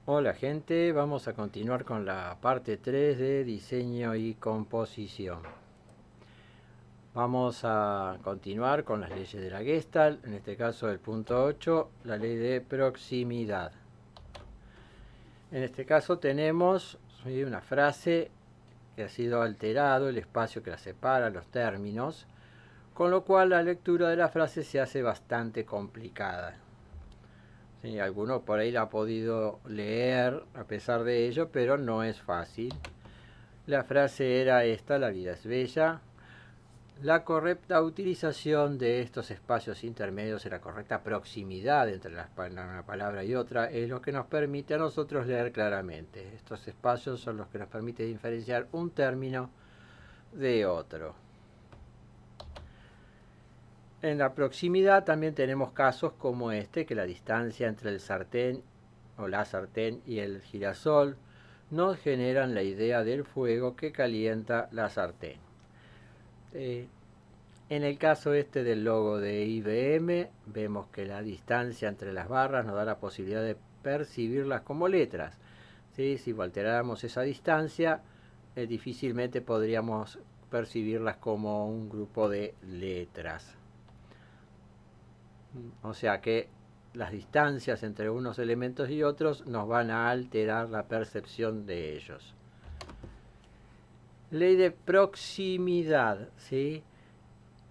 Hola gente, vamos a continuar con la parte 3 de diseño y composición. Vamos a continuar con las leyes de la Gestalt, en este caso el punto 8, la ley de proximidad. En este caso tenemos una frase que ha sido alterado, el espacio que la separa, los términos, con lo cual la lectura de la frase se hace bastante complicada. Sí, alguno por ahí la ha podido leer a pesar de ello, pero no es fácil. La frase era esta: la vida es bella. La correcta utilización de estos espacios intermedios y la correcta proximidad entre una palabra y otra es lo que nos permite a nosotros leer claramente. Estos espacios son los que nos permiten diferenciar un término de otro. En la proximidad también tenemos casos como este, que la distancia entre el sartén o la sartén y el girasol nos generan la idea del fuego que calienta la sartén. En el caso este del logo de IBM, vemos que la distancia entre las barras nos da la posibilidad de percibirlas como letras. ¿Sí? Si alteráramos esa distancia, difícilmente podríamos percibirlas como un grupo de letras. O sea que las distancias entre unos elementos y otros nos van a alterar la percepción de ellos. Ley de proximidad, ¿sí?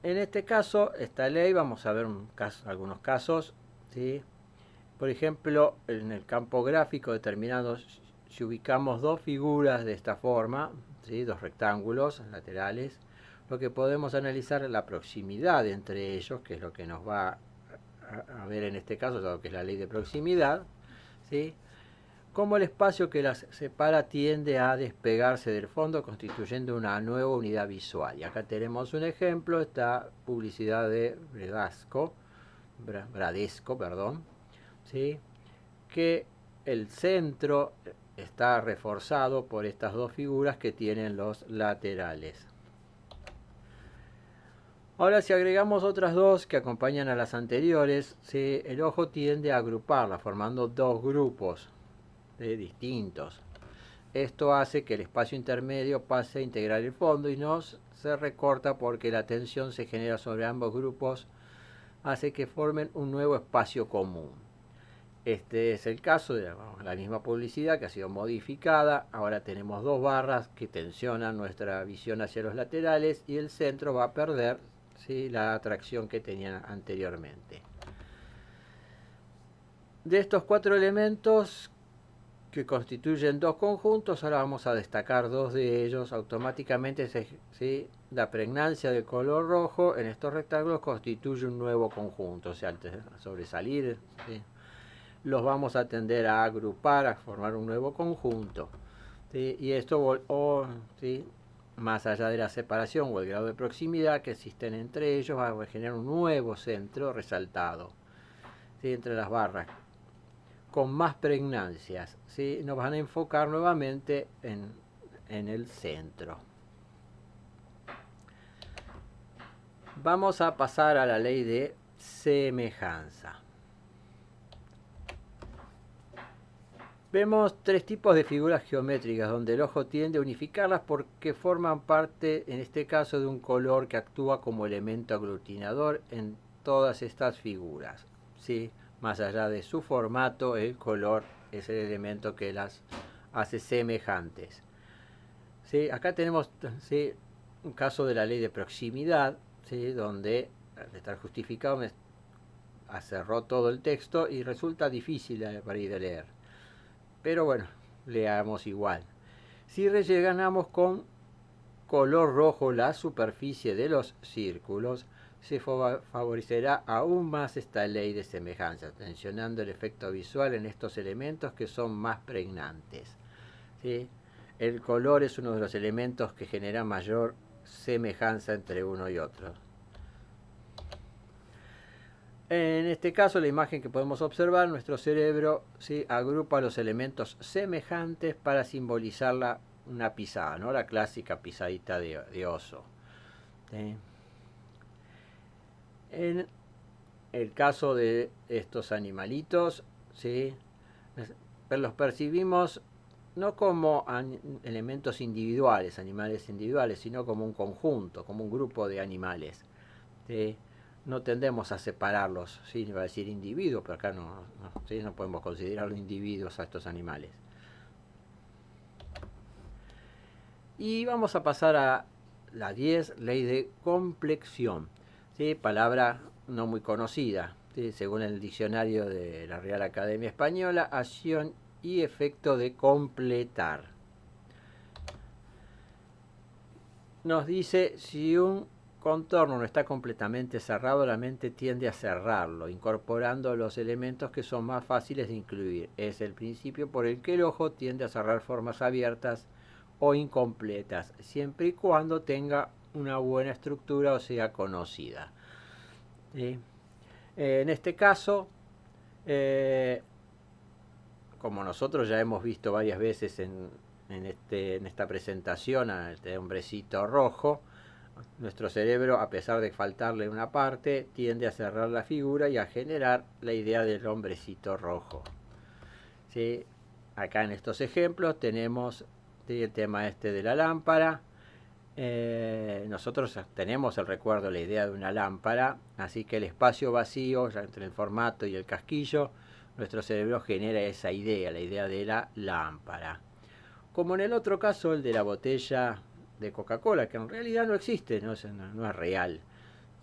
En este caso, esta ley, vamos a ver algunos casos, ¿sí? Por ejemplo, en el campo gráfico determinado, si ubicamos dos figuras de esta forma, ¿sí? Dos rectángulos laterales, lo que podemos analizar es la proximidad entre ellos, que es lo que nos va a ver en este caso, dado que es la ley de proximidad, ¿sí? Como el espacio que las separa tiende a despegarse del fondo, constituyendo una nueva unidad visual. Y acá tenemos un ejemplo, esta publicidad de Bradesco, ¿sí? Que el centro está reforzado por estas dos figuras que tienen los laterales. Ahora, si agregamos otras dos que acompañan a las anteriores, ¿sí? El ojo tiende a agruparlas, formando dos grupos distintos. Esto hace que el espacio intermedio pase a integrar el fondo y no se recorta, porque la tensión se genera sobre ambos grupos, hace que formen un nuevo espacio común. Este es el caso de la misma publicidad que ha sido modificada. Ahora tenemos dos barras que tensionan nuestra visión hacia los laterales y el centro va a perder, ¿sí?, la atracción que tenía anteriormente. De estos cuatro elementos que constituyen dos conjuntos, ahora vamos a destacar dos de ellos. Automáticamente, ¿sí?, la pregnancia del color rojo en estos rectángulos constituye un nuevo conjunto. O sea, al sobresalir, ¿sí?, los vamos a tender a agrupar, a formar un nuevo conjunto. ¿Sí? Y esto, ¿sí?, más allá de la separación o el grado de proximidad que existen entre ellos, va a generar un nuevo centro resaltado, ¿sí?, entre las barras, con más pregnancias, ¿sí? Nos van a enfocar nuevamente en el centro. Vamos a pasar a la ley de semejanza. Vemos tres tipos de figuras geométricas donde el ojo tiende a unificarlas porque forman parte, en este caso, de un color que actúa como elemento aglutinador en todas estas figuras, ¿sí? Más allá de su formato, el color es el elemento que las hace semejantes. ¿Sí? Acá tenemos, ¿sí?, un caso de la ley de proximidad, ¿sí?, donde, al estar justificado, me cerró todo el texto y resulta difícil para ir a leer. Pero bueno, leamos igual. Si rellenamos con color rojo la superficie de los círculos, se favorecerá aún más esta ley de semejanza, tensionando el efecto visual en estos elementos que son más pregnantes, ¿sí? El color es uno de los elementos que genera mayor semejanza entre uno y otro. En este caso, la imagen que podemos observar, nuestro cerebro, ¿sí?, agrupa los elementos semejantes para simbolizar una pisada, ¿no?, la clásica pisadita de oso. ¿Sí? En el caso de estos animalitos, ¿sí?, los percibimos no como elementos individuales, animales individuales, sino como un conjunto, como un grupo de animales. ¿Sí? No tendemos a separarlos, ¿sí? Iba a decir individuos, pero acá ¿sí? No podemos considerarlos individuos a estos animales. Y vamos a pasar a la 10, ley de complexión, ¿sí? Palabra no muy conocida, ¿sí? Según el diccionario de la Real Academia Española, acción y efecto de completar. Nos dice, si un contorno no está completamente cerrado, la mente tiende a cerrarlo, incorporando los elementos que son más fáciles de incluir. Es el principio por el que el ojo tiende a cerrar formas abiertas o incompletas, siempre y cuando tenga una buena estructura o sea conocida. ¿Sí? En este caso, como nosotros ya hemos visto varias veces en esta presentación a este hombrecito rojo, nuestro cerebro, a pesar de faltarle una parte, tiende a cerrar la figura y a generar la idea del hombrecito rojo. ¿Sí? Acá en estos ejemplos tenemos, ¿sí?, el tema este de la lámpara. Nosotros tenemos el recuerdo, la idea de una lámpara, así que el espacio vacío, ya entre el formato y el casquillo, nuestro cerebro genera esa idea, la idea de la lámpara. Como en el otro caso, el de la botella de Coca-Cola, que en realidad no existe, no es real,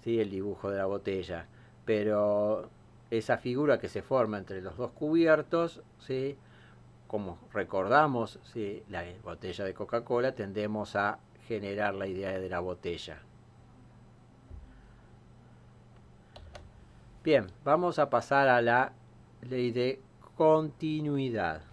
¿sí?, el dibujo de la botella, pero esa figura que se forma entre los dos cubiertos, ¿sí?, como recordamos, ¿sí?, la botella de Coca-Cola, tendemos a generar la idea de la botella. Bien, vamos a pasar a la ley de continuidad.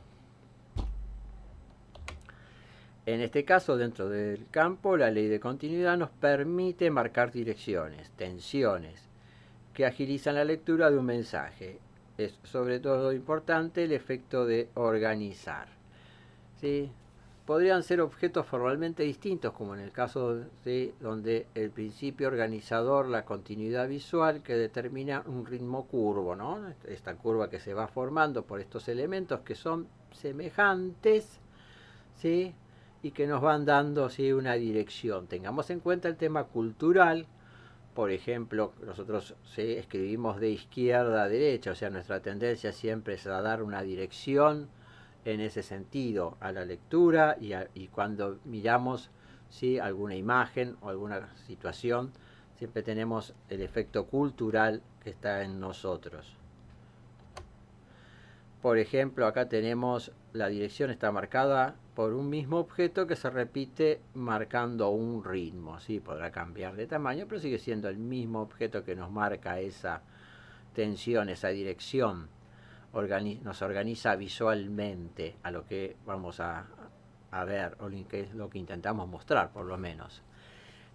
En este caso, dentro del campo, la ley de continuidad nos permite marcar direcciones, tensiones, que agilizan la lectura de un mensaje. Es sobre todo importante el efecto de organizar. ¿Sí? Podrían ser objetos formalmente distintos, como en el caso de donde el principio organizador, la continuidad visual que determina un ritmo curvo, ¿no? Esta curva que se va formando por estos elementos que son semejantes, ¿sí?, y que nos van dando, ¿sí?, una dirección. Tengamos en cuenta el tema cultural. Por ejemplo, nosotros, ¿sí?, escribimos de izquierda a derecha, o sea, nuestra tendencia siempre es a dar una dirección en ese sentido a la lectura, y cuando miramos, ¿sí?, alguna imagen o alguna situación, siempre tenemos el efecto cultural que está en nosotros. Por ejemplo, acá tenemos la dirección está marcada por un mismo objeto que se repite marcando un ritmo. ¿Sí? Podrá cambiar de tamaño, pero sigue siendo el mismo objeto que nos marca esa tensión, esa dirección. Nos organiza visualmente a lo que vamos a ver, o que es lo que intentamos mostrar, por lo menos.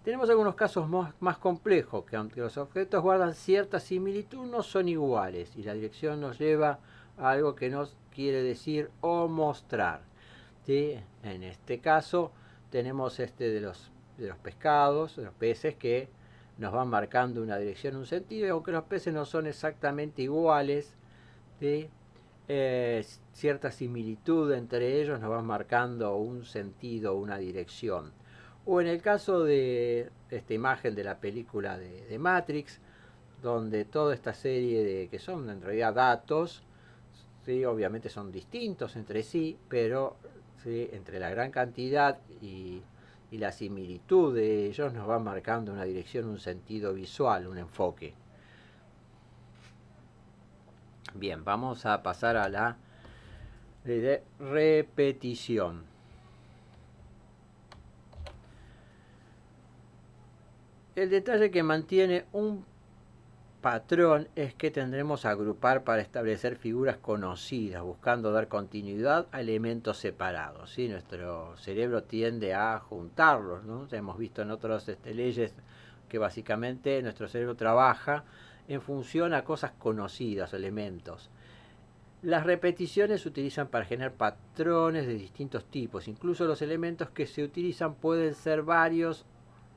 Tenemos algunos casos más complejos, que aunque los objetos guardan cierta similitud, no son iguales, y la dirección nos lleva a algo que nos quiere decir o mostrar. ¿Sí? En este caso tenemos de los pescados, de los peces, que nos van marcando una dirección, un sentido, y aunque los peces no son exactamente iguales, ¿sí?, cierta similitud entre ellos nos van marcando un sentido, una dirección. O en el caso de esta imagen de la película de Matrix, donde toda esta serie de que son en realidad datos, ¿sí?, obviamente son distintos entre sí, pero ¿sí?, entre la gran cantidad y la similitud de ellos nos van marcando una dirección, un sentido visual, un enfoque. Bien, vamos a pasar a la ley de repetición. El detalle que mantiene un patrón es que tendremos a agrupar para establecer figuras conocidas, buscando dar continuidad a elementos separados. ¿Sí? Nuestro cerebro tiende a juntarlos, ¿no? Ya hemos visto en otras leyes que básicamente nuestro cerebro trabaja en función a cosas conocidas, elementos. Las repeticiones se utilizan para generar patrones de distintos tipos. Incluso los elementos que se utilizan pueden ser varios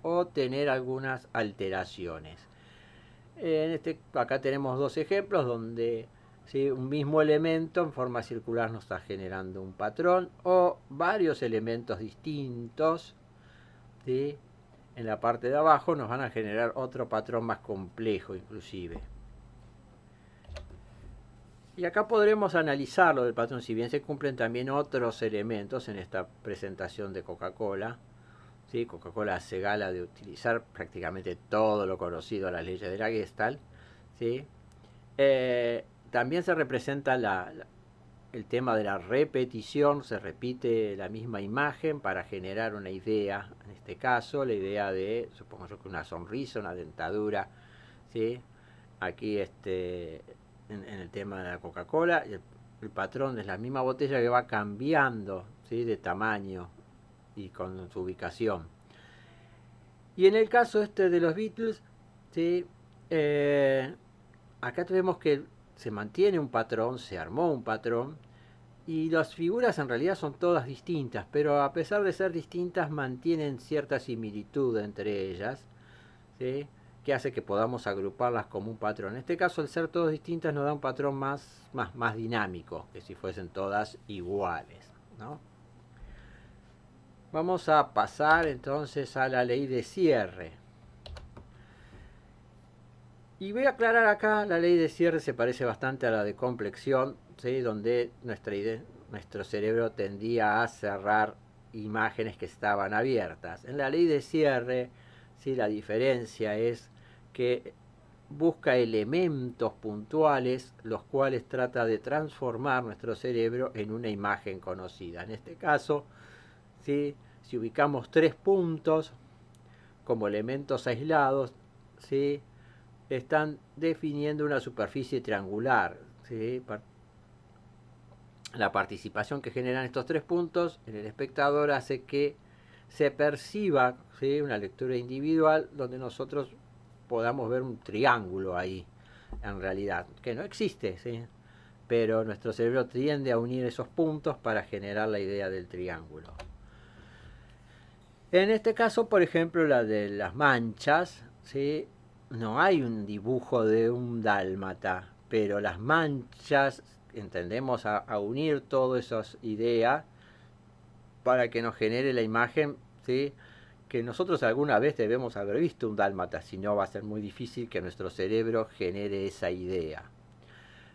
o tener algunas alteraciones. Acá tenemos dos ejemplos donde ¿sí? Un mismo elemento en forma circular nos está generando un patrón, o varios elementos distintos, ¿sí? En la parte de abajo nos van a generar otro patrón más complejo inclusive. Y acá podremos analizarlo del patrón, si bien se cumplen también otros elementos en esta presentación de Coca-Cola. ¿Sí? Coca-Cola hace gala de utilizar prácticamente todo lo conocido a las leyes de la Gestalt. ¿Sí? También se representa el tema de la repetición, se repite la misma imagen para generar una idea, en este caso la idea de, supongo yo que una sonrisa, una dentadura, ¿sí? Aquí en el tema de la Coca-Cola, el patrón es la misma botella que va cambiando, ¿sí? De tamaño y con su ubicación. Y en el caso de los Beatles, ¿sí? Acá tenemos que se mantiene un patrón, se armó un patrón, y las figuras en realidad son todas distintas, pero a pesar de ser distintas mantienen cierta similitud entre ellas, ¿sí? Que hace que podamos agruparlas como un patrón. En este caso, al ser todas distintas, nos da un patrón más dinámico, que si fuesen todas iguales, ¿no? Vamos a pasar entonces a la ley de cierre. Y voy a aclarar acá, la ley de cierre se parece bastante a la de complexión, ¿sí? Donde nuestro cerebro tendía a cerrar imágenes que estaban abiertas. En la ley de cierre, ¿sí? La diferencia es que busca elementos puntuales, los cuales trata de transformar nuestro cerebro en una imagen conocida. En este caso, ¿sí? Si ubicamos 3 puntos como elementos aislados, ¿sí? Están definiendo una superficie triangular, ¿sí? La participación que generan estos 3 puntos en el espectador hace que se perciba, ¿sí? Una lectura individual donde nosotros podamos ver un triángulo ahí, en realidad, que no existe, ¿sí? Pero nuestro cerebro tiende a unir esos puntos para generar la idea del triángulo. En este caso, por ejemplo, la de las manchas, ¿sí? No hay un dibujo de un dálmata, pero las manchas entendemos a unir todas esas ideas para que nos genere la imagen, ¿sí? Que nosotros alguna vez debemos haber visto un dálmata, si no va a ser muy difícil que nuestro cerebro genere esa idea.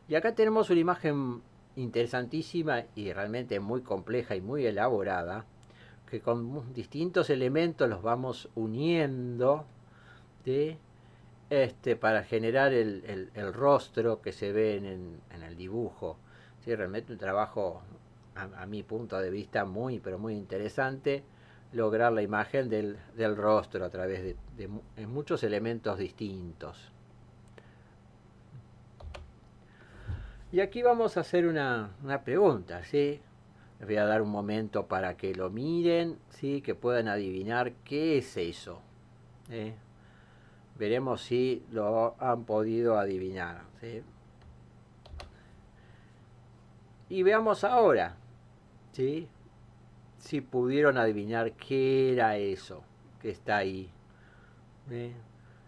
Y acá tenemos una imagen interesantísima y realmente muy compleja y muy elaborada, que con distintos elementos los vamos uniendo, ¿sí? Para generar el rostro que se ve en el dibujo. ¿Sí? Realmente un trabajo, a mi punto de vista, muy, pero muy interesante, lograr la imagen del rostro a través de muchos elementos distintos. Y aquí vamos a hacer una pregunta, ¿sí? Les voy a dar un momento para que lo miren, ¿sí? Que puedan adivinar qué es eso. Veremos si lo han podido adivinar, ¿sí? Y veamos ahora, ¿sí? Si pudieron adivinar qué era eso que está ahí. ¿Sí?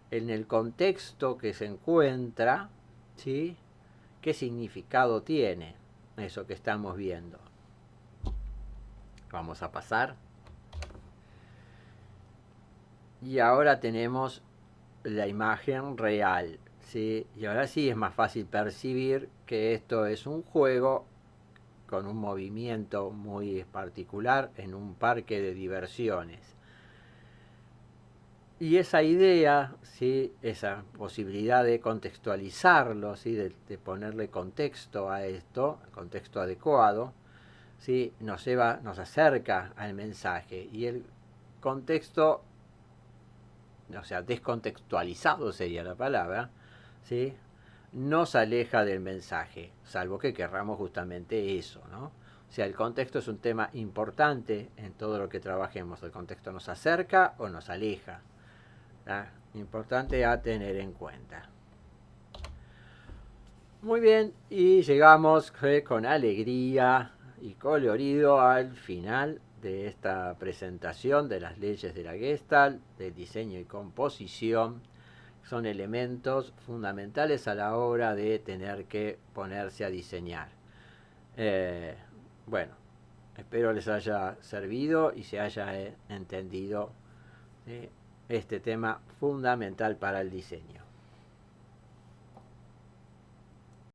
En el contexto que se encuentra, ¿sí? ¿Qué significado tiene eso que estamos viendo? Vamos a pasar. Y ahora tenemos la imagen real, ¿sí? Y ahora sí es más fácil percibir que esto es un juego con un movimiento muy particular en un parque de diversiones. Y esa idea, ¿sí? Esa posibilidad de contextualizarlo, ¿sí? De ponerle contexto a esto, contexto adecuado, ¿sí? Nos acerca al mensaje. Y el contexto, o sea, descontextualizado sería la palabra, ¿sí? Nos aleja del mensaje, salvo que querramos justamente eso, ¿no? O sea, el contexto es un tema importante en todo lo que trabajemos. El contexto nos acerca o nos aleja, ¿tá? Importante a tener en cuenta. Muy bien, y llegamos con alegría y colorido al final de esta presentación de las leyes de la Gestalt, del diseño y composición. son elementos fundamentales a la hora de tener que ponerse a diseñar. Bueno, espero les haya servido y se haya entendido este tema fundamental para el diseño.